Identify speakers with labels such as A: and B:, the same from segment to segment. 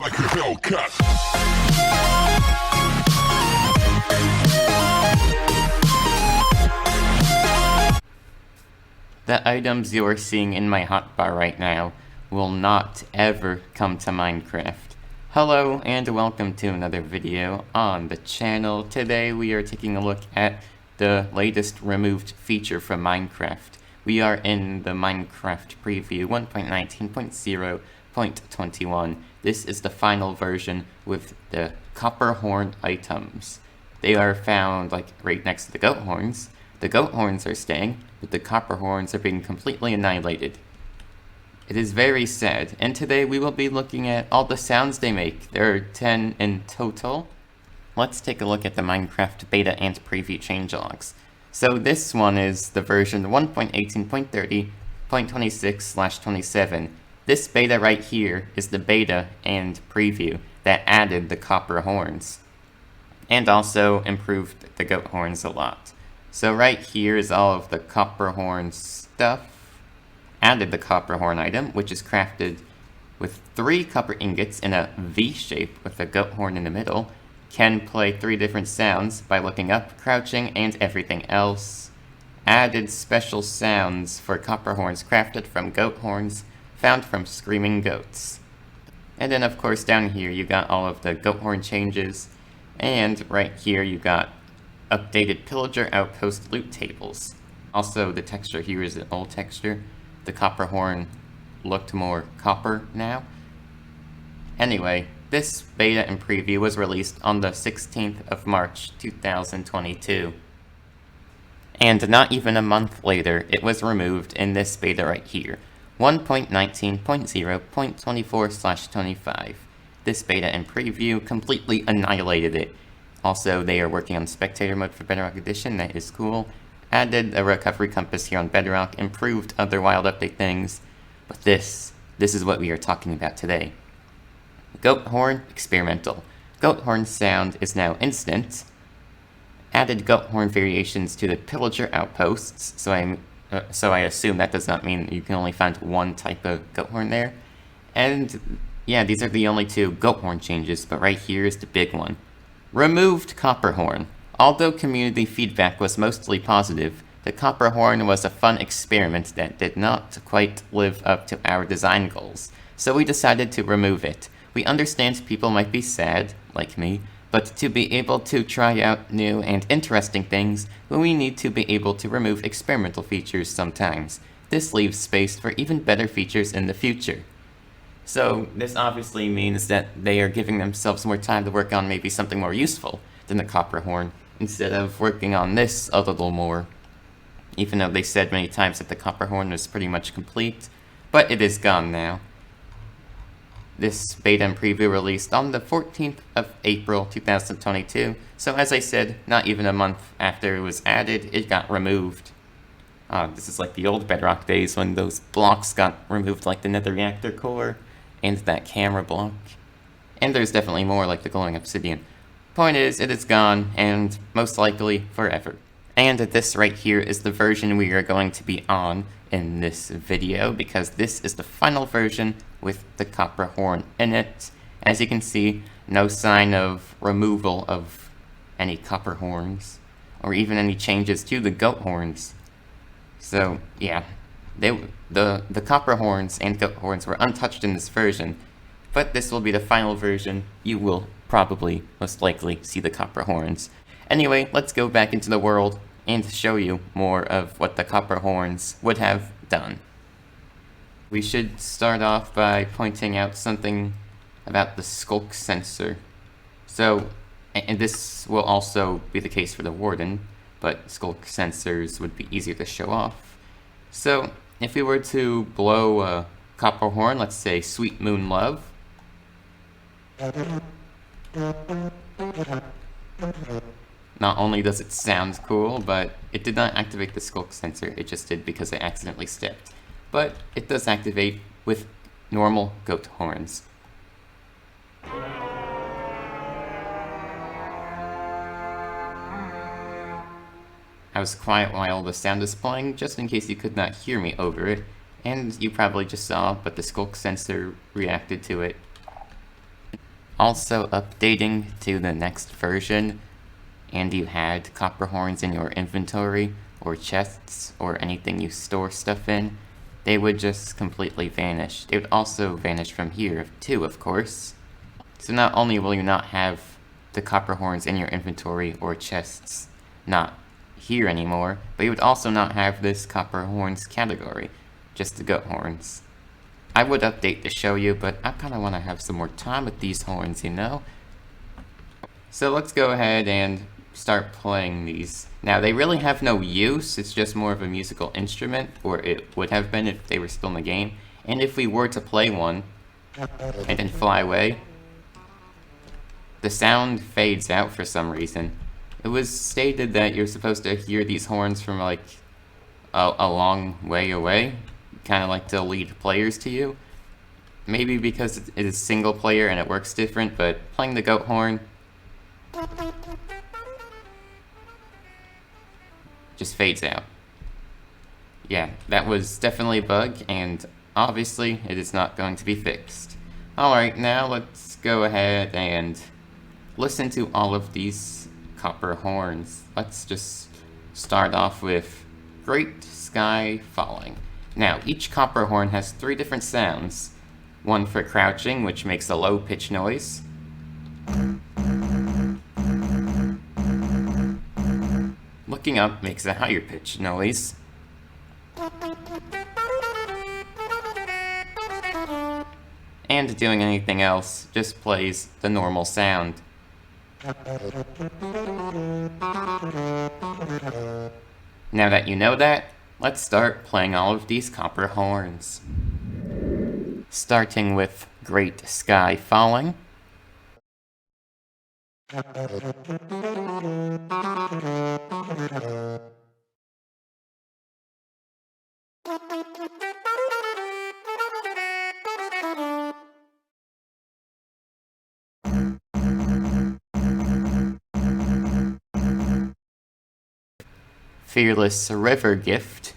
A: Like a Hellcat.
B: The items you are seeing in my hotbar right now will not ever come to Minecraft. Hello and welcome to another video on the channel. Today we are taking a look at the latest removed feature from Minecraft. We are in the Minecraft preview 1.19.0.21. This is the final version with the Copperhorn items. They are found like right next to the goat horns. The goat horns are staying, but the Copperhorns are being completely annihilated. It is very sad, and today we will be looking at all the sounds they make. There are 10 in total. Let's take a look at the Minecraft beta and preview changelogs. So this one is the version 1.18.30.26/27. This beta right here is the beta and preview that added the copper horns, and also improved the goat horns a lot. So right here is all of the Copperhorn stuff. Added the Copperhorn item, which is crafted with 3 copper ingots in a V shape with a goat horn in the middle. Can play 3 different sounds by looking up, crouching, and everything else. Added special sounds for Copperhorns crafted from goat horns found from screaming goats. And then of course down here you got all of the goat horn changes, and right here you got updated pillager outpost loot tables. Also the texture here is an old texture. The Copperhorn looked more copper now. Anyway, this beta and preview was released on the 16th of March 2022. And not even a month later, it was removed in this beta right here, 1.19.0.24/25. This beta and preview completely annihilated it. Also, they are working on spectator mode for Bedrock Edition, that is cool. Added a recovery compass here on Bedrock, improved other wild update things. But this is what we are talking about today. Goat horn, experimental. Goat horn sound is now instant. Added goat horn variations to the pillager outposts, so I assume that does not mean you can only find one type of goat horn there. And yeah, these are the only 2 goat horn changes, but right here is the big one. Removed Copperhorn. Although community feedback was mostly positive, the Copperhorn was a fun experiment that did not quite live up to our design goals, so we decided to remove it. We understand people might be sad, like me, but to be able to try out new and interesting things, we need to be able to remove experimental features sometimes. This leaves space for even better features in the future. So this obviously means that they are giving themselves more time to work on maybe something more useful than the Copperhorn, instead of working on this a little more. Even though they said many times that the Copperhorn was pretty much complete, but it is gone now. This beta and preview released on the 14th of April 2022, so as I said, not even a month after it was added, it got removed. This is like the old Bedrock days when those blocks got removed, like the nether reactor core, and that camera block. And there's definitely more, like the glowing obsidian. Point is, it is gone, and most likely forever. And this right here is the version we are going to be on in this video, because this is the final version with the Copperhorn in it. As you can see, no sign of removal of any Copperhorns, or even any changes to the goat horns. So yeah, the Copperhorns and goat horns were untouched in this version, but this will be the final version. You will probably, most likely, see the Copperhorns. Anyway, let's go back into the world and show you more of what the Copperhorns would have done. We should start off by pointing out something about the Skulk Sensor. So, and this will also be the case for the Warden, but Skulk Sensors would be easier to show off. So, if we were to blow a Copperhorn, let's say Sweet Moon Love, not only does it sound cool, but it did not activate the Skulk Sensor, it just did because I accidentally stepped. But it does activate with normal goat horns. I was quiet while the sound was playing, just in case you could not hear me over it, and you probably just saw, but the Skulk Sensor reacted to it. also updating to the next version, and you had Copperhorns in your inventory, or chests, or anything you store stuff in, they would just completely vanish. They would also vanish from here, too, of course. So not only will you not have the Copperhorns in your inventory or chests not here anymore, but you would also not have this Copperhorns category, just the goat horns. I would update to show you, but I kind of want to have some more time with these horns, you know? So let's go ahead and start playing these. Now, they really have no use, it's just more of a musical instrument, or it would have been if they were still in the game. And if we were to play one, and then fly away, the sound fades out for some reason. It was stated that you're supposed to hear these horns from like a long way away, kind of like to lead players to you. Maybe because it is single player and it works different, but playing the goat horn just fades out. Yeah, that was definitely a bug, and obviously it is not going to be fixed. Alright, now let's go ahead and listen to all of these copper horns. Let's just start off with Great Sky Falling. Now, each copper horn has 3 different sounds. One for crouching, which makes a low pitch noise. Looking up makes a higher pitch noise. And doing anything else just plays the normal sound. Now that you know that, let's start playing all of these copper horns. Starting with Great Sky Falling. Fearless River Gift.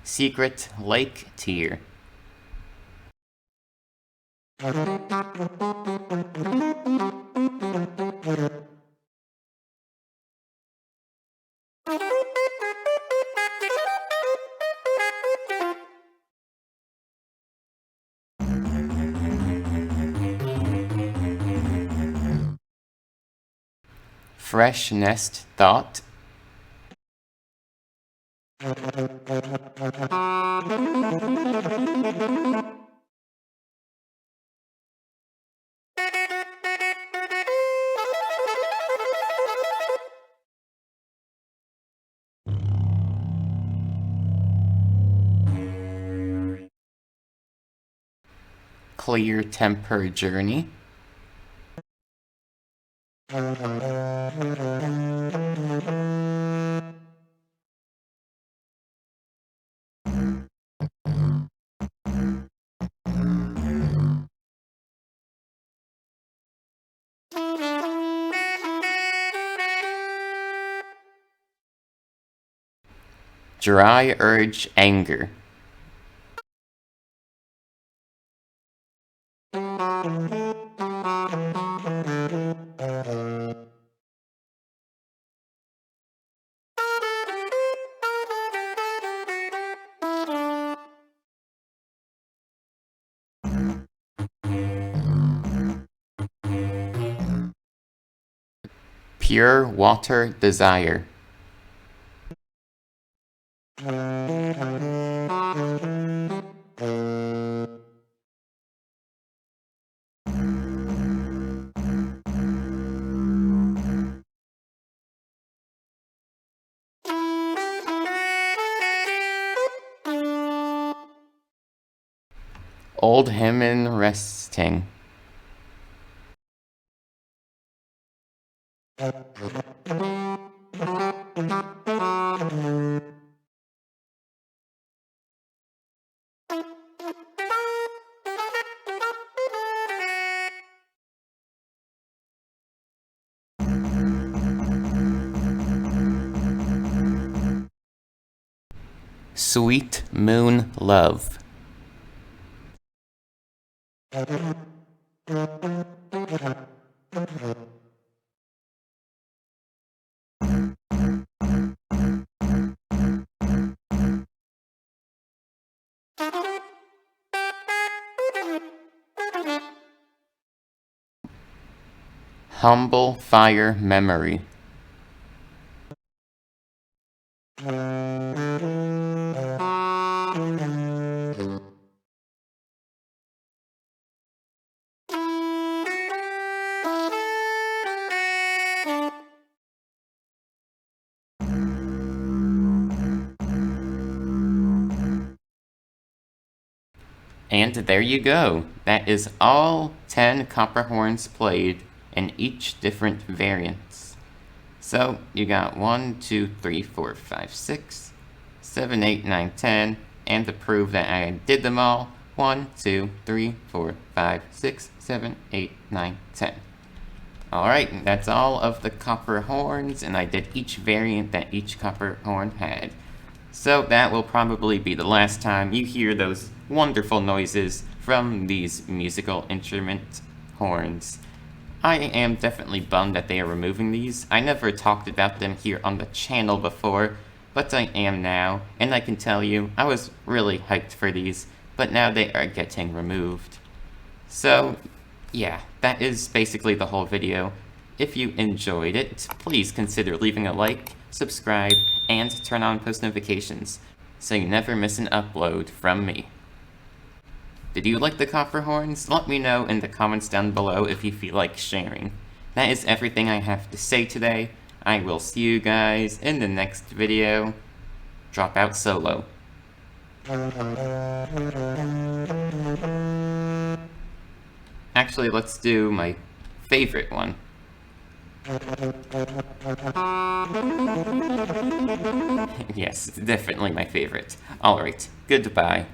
B: Secret Lake Tier. Fresh Nest Thought. Clear Temper Journey. Dry Urge Anger. Pure Water Desire. Old Hymn Resting. Sweet Moon Love. Humble Fire Memory. And there you go. That is all 10 Copperhorns played in each different variants. So you got 1, 2, 3, 4, 5, 6, 7, 8, 9, 10, and to prove that I did them all, 1, 2, 3, 4, 5, 6, 7, 8, 9, 10. Alright, that's all of the Copperhorns, and I did each variant that each Copperhorn had. So that will probably be the last time you hear those wonderful noises from these musical instrument horns. I am definitely bummed that they are removing these. I never talked about them here on the channel before, but I am now, and I can tell you, I was really hyped for these, but now they are getting removed. So, yeah, that is basically the whole video. If you enjoyed it, please consider leaving a like, subscribe, and turn on post notifications, so you never miss an upload from me. Did you like the Copperhorns? Let me know in the comments down below if you feel like sharing. That is everything I have to say today. I will see you guys in the next video. Drop out solo. Actually, let's do my favorite one. Yes, definitely my favorite. Alright, goodbye.